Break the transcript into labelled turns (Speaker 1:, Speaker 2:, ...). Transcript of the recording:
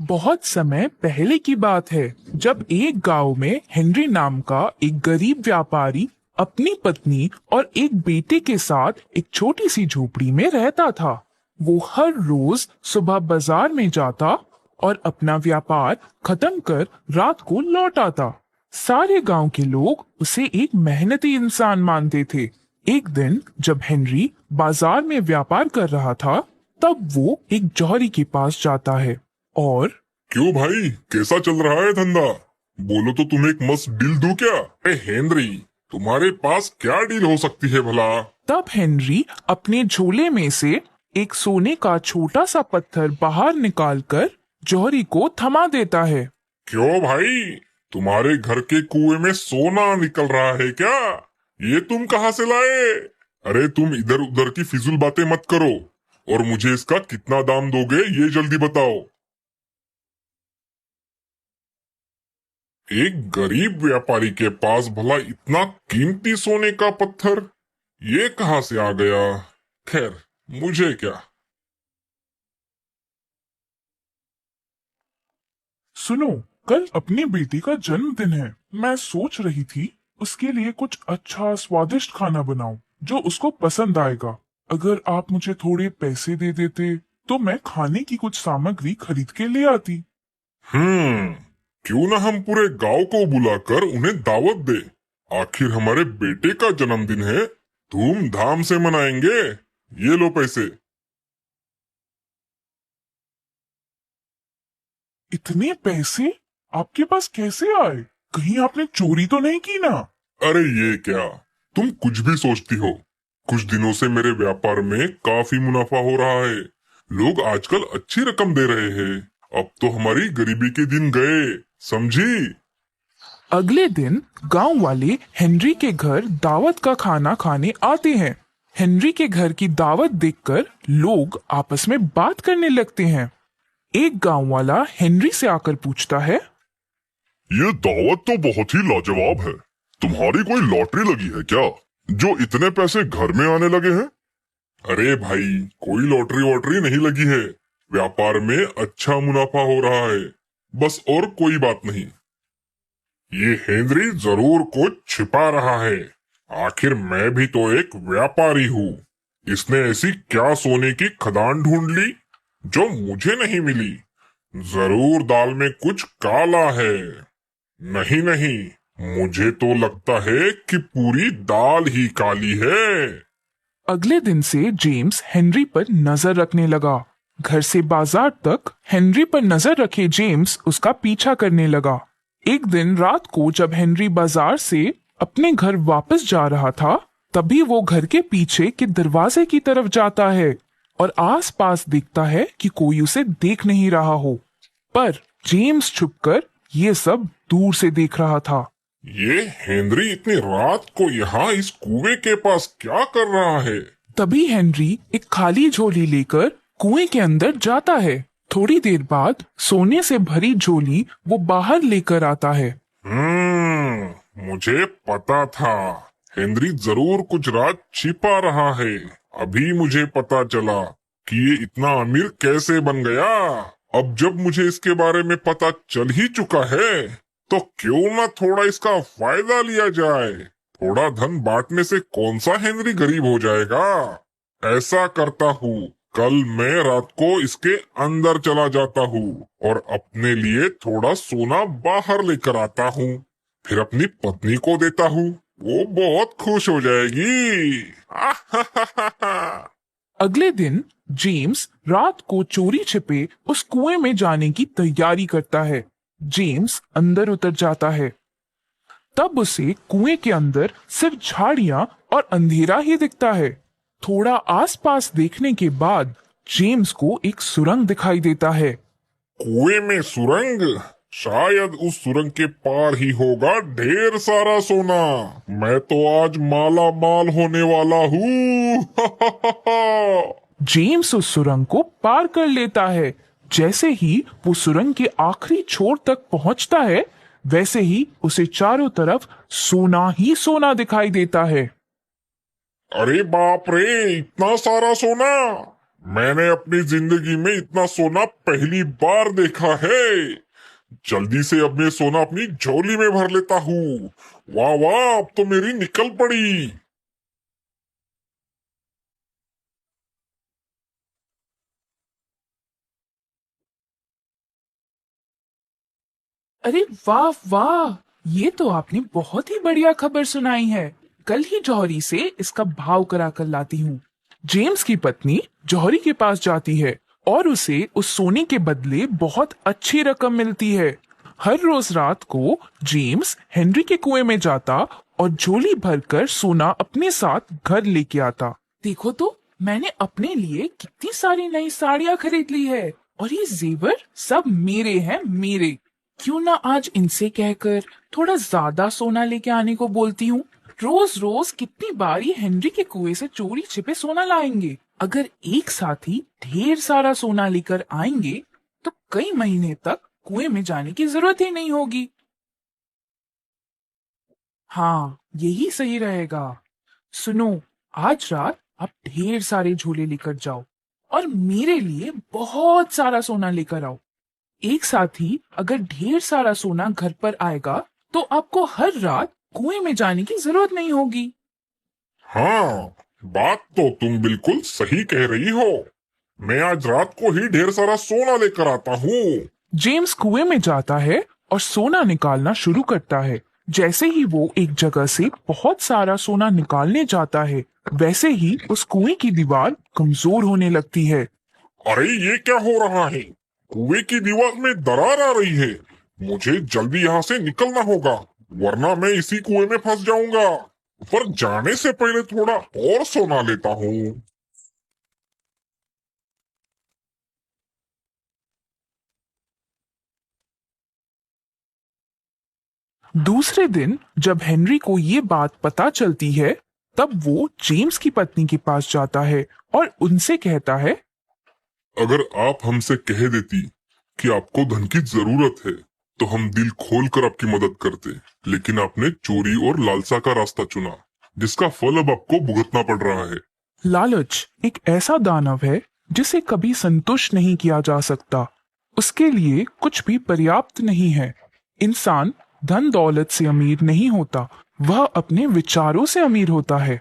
Speaker 1: बहुत समय पहले की बात है जब एक गांव में हेनरी नाम का एक गरीब व्यापारी अपनी पत्नी और एक बेटे के साथ एक छोटी सी झोपड़ी में रहता था। वो हर रोज सुबह बाजार में जाता और अपना व्यापार खत्म कर रात को लौट आता। सारे गांव के लोग उसे एक मेहनती इंसान मानते थे। एक दिन जब हेनरी बाजार में व्यापार कर रहा था, तब वो एक जौहरी के पास जाता है और
Speaker 2: क्यों भाई, कैसा चल रहा है धंधा? बोलो तो तुम्हें एक मस्त डील दूं क्या? अरे हेनरी, तुम्हारे पास क्या डील हो सकती है भला?
Speaker 1: तब हेनरी अपने झोले में से एक सोने का छोटा सा पत्थर बाहर निकालकर जौहरी को थमा देता है।
Speaker 2: क्यों भाई, तुम्हारे घर के कुएं में सोना निकल रहा है क्या? ये तुम कहाँ से लाए? अरे तुम इधर उधर की फिजूल बातें मत करो और मुझे इसका कितना दाम दोगे ये जल्दी बताओ। एक गरीब व्यापारी के पास भला इतना कीमती सोने का पत्थर ये कहाँ से आ गया? खैर, मुझे क्या।
Speaker 1: सुनो, कल अपनी बेटी का जन्मदिन है। मैं सोच रही थी उसके लिए कुछ अच्छा स्वादिष्ट खाना बनाऊं जो उसको पसंद आएगा। अगर आप मुझे थोड़े पैसे दे देते तो मैं खाने की कुछ सामग्री खरीद के ले आती।
Speaker 2: हम्म, क्यों ना हम पूरे गांव को बुलाकर उन्हें दावत दे। आखिर हमारे बेटे का जन्मदिन है, धूमधाम से मनाएंगे। ये लो पैसे।
Speaker 1: इतने पैसे आपके पास कैसे आए? कहीं आपने चोरी तो नहीं की ना?
Speaker 2: अरे ये क्या, तुम कुछ भी सोचती हो। कुछ दिनों से मेरे व्यापार में काफी मुनाफा हो रहा है। लोग आजकल अच्छी रकम दे रहे हैं। अब तो हमारी गरीबी के दिन गए, समझी?
Speaker 1: अगले दिन गांव वाले हेनरी के घर दावत का खाना खाने आते हैं। हेनरी के घर की दावत देखकर लोग आपस में बात करने लगते हैं। एक गांव वाला हेनरी से आकर पूछता है,
Speaker 2: ये दावत तो बहुत ही लाजवाब है। तुम्हारी कोई लॉटरी लगी है क्या, जो इतने पैसे घर में आने लगे हैं? अरे भाई, कोई लॉटरी वॉटरी नहीं लगी है। व्यापार में अच्छा मुनाफा हो रहा है, बस, और कोई बात नहीं। ये हेनरी जरूर कुछ छिपा रहा है। आखिर मैं भी तो एक व्यापारी हूँ। इसने ऐसी क्या सोने की खदान ढूंढ ली जो मुझे नहीं मिली। जरूर दाल में कुछ काला है। नहीं नहीं, मुझे तो लगता है कि पूरी दाल ही काली है।
Speaker 1: अगले दिन से जेम्स हेनरी पर नजर रखने लगा। घर से बाजार तक हेनरी पर नजर रखे जेम्स उसका पीछा करने लगा। एक दिन रात को जब हेनरी बाजार से अपने घर वापस जा रहा था, तभी वो घर के पीछे के दरवाजे की तरफ जाता है और आसपास देखता है कि कोई उसे देख नहीं रहा हो। पर जेम्स छुपकर ये सब दूर से देख रहा था।
Speaker 2: ये हेनरी इतनी रात को यहाँ इस कुएं के पास क्या कर रहा है?
Speaker 1: तभी हेनरी एक खाली झोली लेकर कुएं के अंदर जाता है। थोड़ी देर बाद सोने से भरी झोली वो बाहर लेकर आता है।
Speaker 2: मुझे पता था हेनरी जरूर कुछ राज छिपा रहा है। अभी मुझे पता चला कि ये इतना अमीर कैसे बन गया। अब जब मुझे इसके बारे में पता चल ही चुका है, तो क्यों ना थोड़ा इसका फायदा लिया जाए। थोड़ा धन बांटने से कौन सा हेनरी गरीब हो जाएगा। ऐसा करता हूँ, कल मैं रात को इसके अंदर चला जाता हूँ और अपने लिए थोड़ा सोना बाहर लेकर आता हूँ। फिर अपनी पत्नी को देता हूँ, वो बहुत खुश हो जाएगी।
Speaker 1: अगले दिन जेम्स रात को चोरी छिपे उस कुएं में जाने की तैयारी करता है। जेम्स अंदर उतर जाता है। तब उसे कुएं के अंदर सिर्फ झाड़ियां और अंधेरा ही दिखता है। थोड़ा आसपास देखने के बाद जेम्स को एक सुरंग दिखाई देता है।
Speaker 2: कुएं में सुरंग? शायद उस सुरंग के पार ही होगा ढेर सारा सोना। मैं तो आज माला माल होने वाला हूँ।
Speaker 1: जेम्स उस सुरंग को पार कर लेता है। जैसे ही वो सुरंग के आखिरी छोर तक पहुंचता है, वैसे ही उसे चारों तरफ सोना ही सोना दिखाई देता है।
Speaker 2: अरे बाप रे, इतना सारा सोना! मैंने अपनी जिंदगी में इतना सोना पहली बार देखा है। जल्दी से अब मैं सोना अपनी झोली में भर लेता हूँ। वाह वाह, अब तो मेरी निकल पड़ी।
Speaker 1: अरे वाह वाह, ये तो आपने बहुत ही बढ़िया खबर सुनाई है। कल ही जौहरी से इसका भाव करा कर लाती हूँ। जेम्स की पत्नी जौहरी के पास जाती है और उसे उस सोने के बदले बहुत अच्छी रकम मिलती है। हर रोज रात को जेम्स हेनरी के कुएं में जाता और झोली भरकर सोना अपने साथ घर लेके आता। देखो तो, मैंने अपने लिए कितनी सारी नई साड़ियां खरीद ली है और ये जेवर सब मेरे हैं, मेरे। क्यों ना आज इनसे कहकर थोड़ा ज्यादा सोना लेके आने को बोलती हूँ। रोज रोज कितनी बार ये हेनरी के कुएं से चोरी छिपे सोना लाएंगे। अगर एक साथ ही ढेर सारा सोना लेकर आएंगे तो कई महीने तक कुएं में जाने की जरूरत ही नहीं होगी। हाँ, यही सही रहेगा। सुनो, आज रात आप ढेर सारे झोले लेकर जाओ और मेरे लिए बहुत सारा सोना लेकर आओ। एक साथ ही अगर ढेर सारा सोना घर पर आएगा तो आपको हर रात कुएं में जाने की जरूरत नहीं होगी।
Speaker 2: हाँ, बात तो तुम बिल्कुल सही कह रही हो। मैं आज रात को ही ढेर सारा सोना लेकर आता हूँ।
Speaker 1: जेम्स कुएं में जाता है और सोना निकालना शुरू करता है। जैसे ही वो एक जगह से बहुत सारा सोना निकालने जाता है, वैसे ही उस कुएं की दीवार कमजोर होने लगती है।
Speaker 2: अरे ये क्या हो रहा है? कुएं की दीवार में दरार आ रही है। मुझे जल्दी यहाँ से निकलना होगा, वरना मैं इसी कुएं में फंस जाऊंगा। पर जाने से पहले थोड़ा और सोना लेता हूँ।
Speaker 1: दूसरे दिन जब हेनरी को ये बात पता चलती है, तब वो जेम्स की पत्नी के पास जाता है और उनसे कहता है,
Speaker 2: अगर आप हमसे कह देती कि आपको धन की जरूरत है तो हम दिल खोलकर आपकी मदद करते, लेकिन आपने चोरी और लालसा का रास्ता चुना, जिसका फल अब आपको भुगतना पड़ रहा है।
Speaker 1: लालच एक ऐसा दानव है जिसे कभी संतुष्ट नहीं किया जा सकता। उसके लिए कुछ भी पर्याप्त नहीं है। इंसान धन दौलत से अमीर नहीं होता, वह अपने विचारों से अमीर होता है।